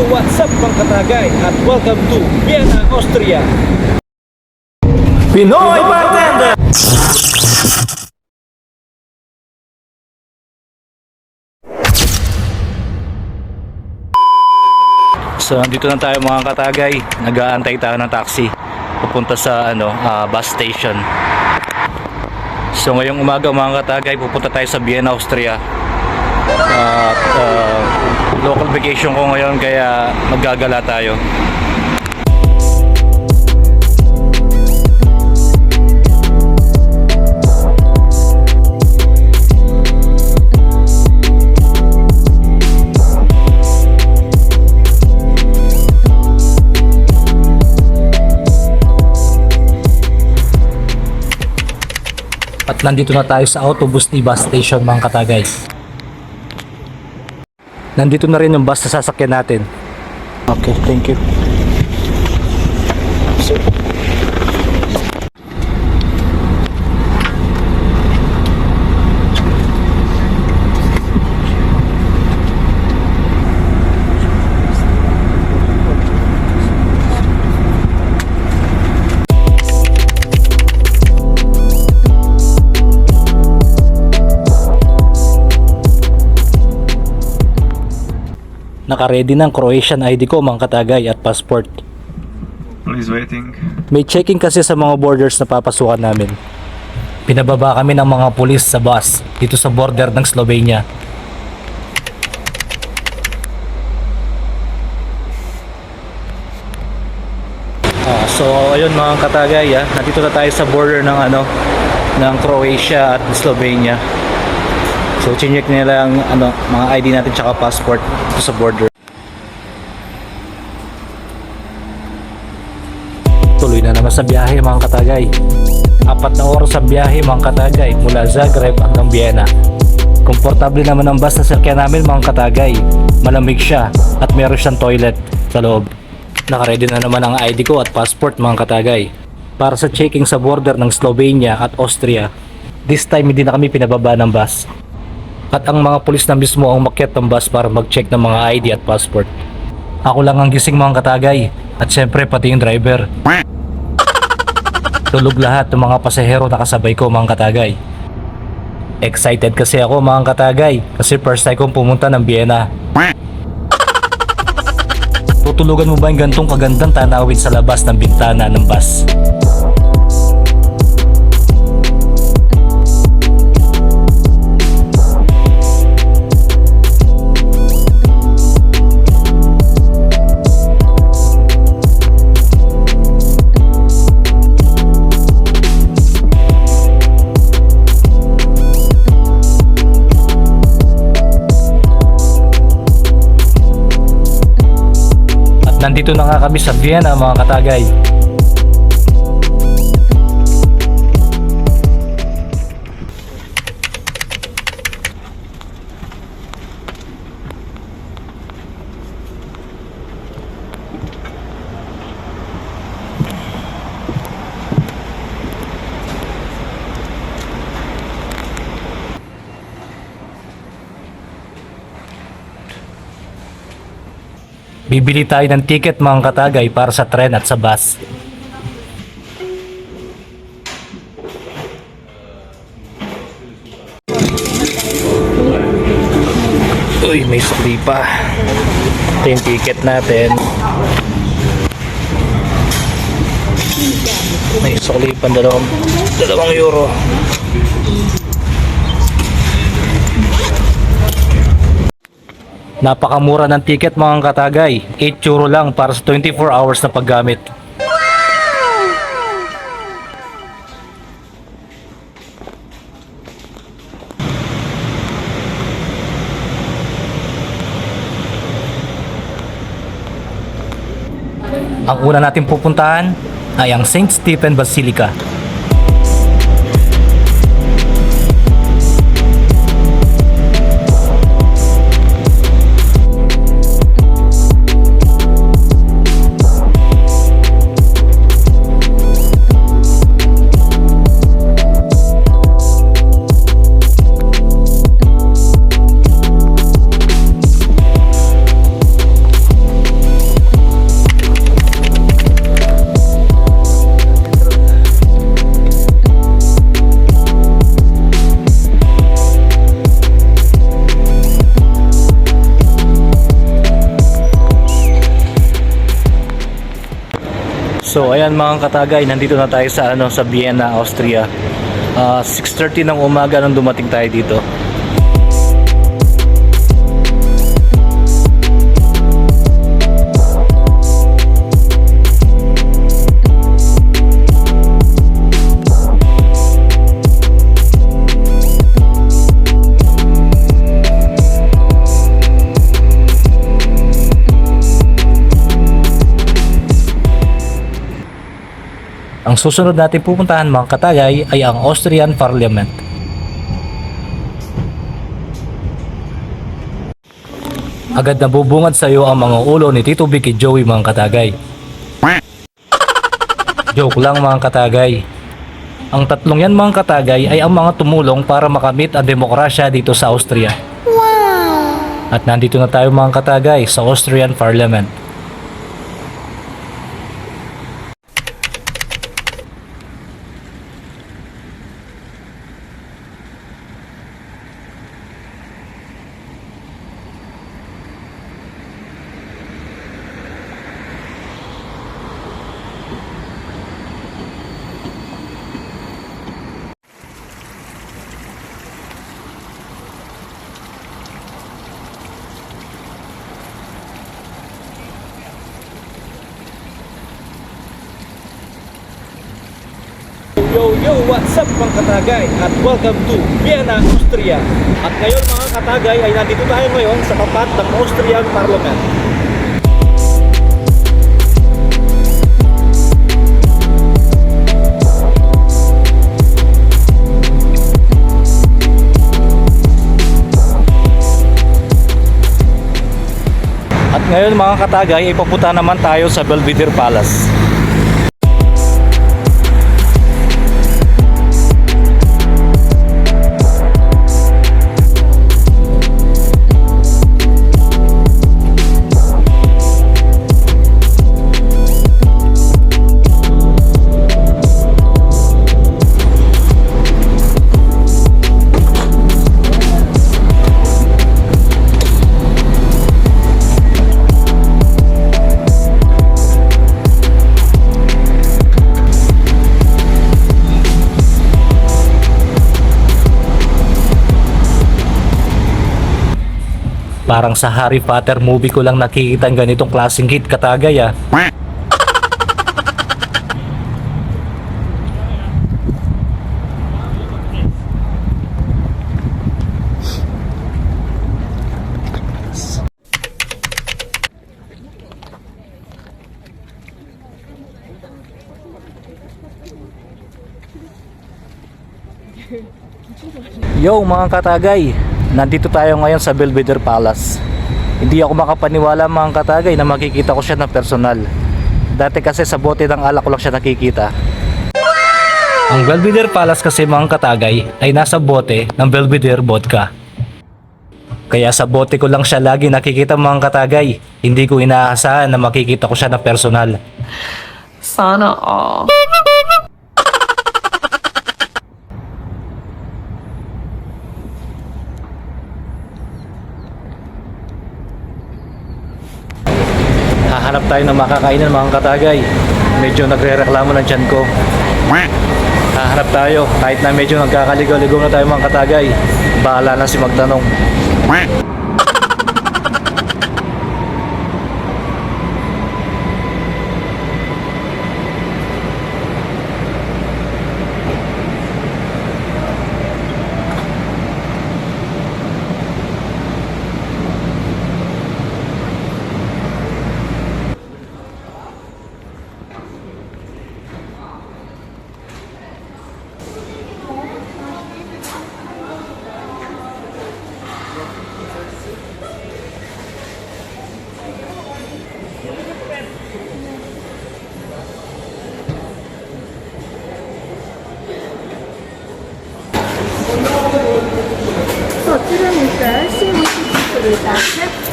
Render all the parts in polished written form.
what's up mga katagay at welcome to Vienna, Austria. Pinoy Bartender! So nandito na tayo mga katagay. Nag-aantay tayo ng taxi pupunta sa bus station. So ngayong umaga mga katagay, pupunta tayo sa Vienna, Austria. At local vacation ko ngayon kaya maggagala tayo. At nandito na tayo sa autobus ni bus station mga katagay. Nandito na rin yung bus na sasakyan natin. Okay, thank you. Naka-ready ng Croatian ID ko mga katagay at passport. Please waiting. May checking kasi sa mga borders na papasukan namin. Pinababa kami ng mga pulis sa bus dito sa border ng Slovenia. So ayun mga katagay, nandito na tayo sa border ng Croatia at Slovenia. So chinek nila ang mga ID natin tsaka passport dito sa border. Tuloy na naman sa biyahe mga katagay. 4 na oras sa biyahe mga katagay mula Zagreb hanggang Vienna. Komportable naman ang bus na sakyan namin mga katagay. Malamig siya at meron siyang toilet sa loob. Nakaready na naman ang ID ko at passport mga katagay para sa checking sa border ng Slovenia at Austria. This time hindi na kami pinababa ng bus. At ang mga pulis na mismo ang umakyat ng bus para mag-check ng mga ID at passport. Ako lang ang gising mga katagay at syempre pati yung driver. Tulog lahat ng mga pasahero na kasabay ko mga katagay. Excited kasi ako mga katagay kasi first time kong pumunta ng Vienna. Tutulugan mo ba yung gantong kagandang tanawin sa labas ng bintana ng bus? Nandito na nga kami sa Vienna mga katagay. Bibili tayo ng ticket mga katagay para sa tren at sa bus. Uy, may sukli pa. Ito yung ticket natin. May sukli pa, 2 euro. Napakamura ng ticket mga katagay. 8 euro lang para sa 24 hours na paggamit. Ang una natin pupuntahan ay ang St. Stephen Basilica. So ayan mga katagay, nandito na tayo sa sa Vienna, Austria. 6:30 ng umaga nung dumating tayo dito. Ang susunod natin pupuntahan mga katagay ay ang Austrian Parliament. Agad na bubungad sa iyo ang mga ulo ni Tito Vicky Joey mga katagay. Joke lang mga katagay. Ang tatlong yan mga katagay ay ang mga tumulong para makamit ang demokrasya dito sa Austria. At nandito na tayo mga katagay sa Austrian Parliament. Yo, what's up mga katagay at welcome to Vienna, Austria. At ngayon mga katagay ay nandito tayo ngayon sa tapat ng Austrian Parliament. At ngayon mga katagay ay papunta naman tayo sa Belvedere Palace. Parang sa Harry Potter movie ko lang nakikita ang ganitong klaseng hit katagay ah. Yo mga katagay, nandito tayo ngayon sa Belvedere Palace. Hindi ako makapaniwala mga katagay na makikita ko siya ng personal. Dati kasi sa bote ng alak ko lang siya nakikita. Ang Belvedere Palace kasi mga katagay ay nasa bote ng Belvedere Vodka. Kaya sa bote ko lang siya lagi nakikita mga katagay. Hindi ko inaasahan na makikita ko siya ng personal. Sana all. Hahanap tayo ng makakainan mga katagay. Medyo nagre-reklamo ng tiyan ko. Hahanap tayo kahit na medyo nagkakaligaw-ligaw na tayo mga katagay. Bahala na si magtanong.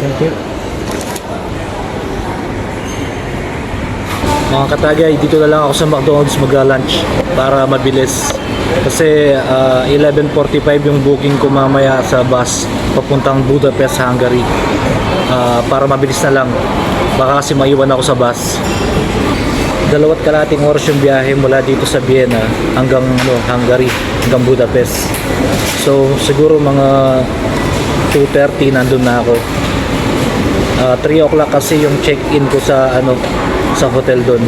Thank you. Mga katagay, dito na lang ako sa McDonald's mag-lunch para mabilis. Kasi 11:45 yung booking ko mamaya sa bus papuntang Budapest, Hungary. Para mabilis na lang. Baka kasi maiwan ako sa bus. Dalawat kalating oras yung biyahe mula dito sa Vienna hanggang Hungary, hanggang Budapest. So siguro mga 2:30 nandun na ako. 3 o'clock kasi yung check-in ko sa hotel doon.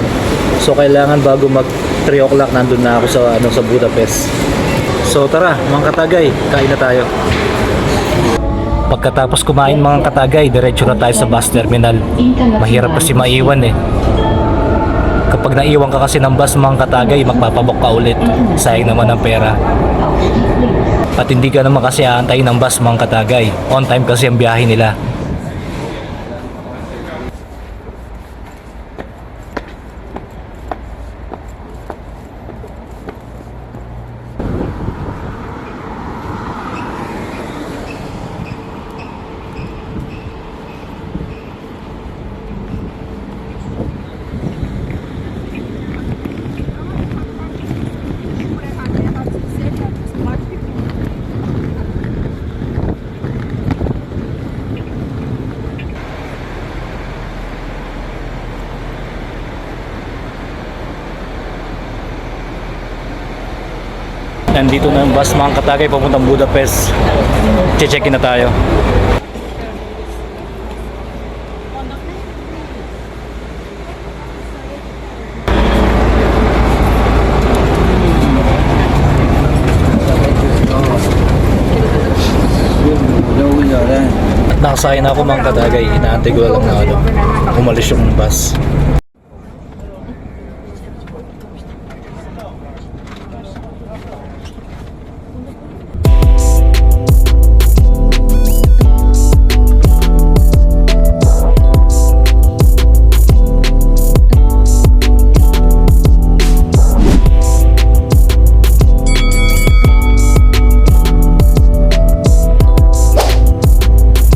So kailangan bago mag 3 o'clock nandun na ako sa Budapest. So tara mga katagay, kain na tayo. Pagkatapos kumain mga katagay, diretso na tayo sa bus terminal. Mahirap kasi maiwan eh. Kapag naiwan ka kasi ng bus mga katagay, magpapabok ka ulit. Sayang naman ang pera. At hindi ka naman kasi aantayin ng bus mga katagay. On time kasi ang biyahe nila. Nandito na ang bus mga katagay papuntang Budapest. Che-check-in na tayo. At nakasakay na ako mga katagay. Inaantay ko lang na umalis yung bus.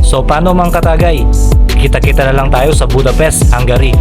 So paano mga katagay? Kita-kita na lang tayo sa Budapest, Hungary.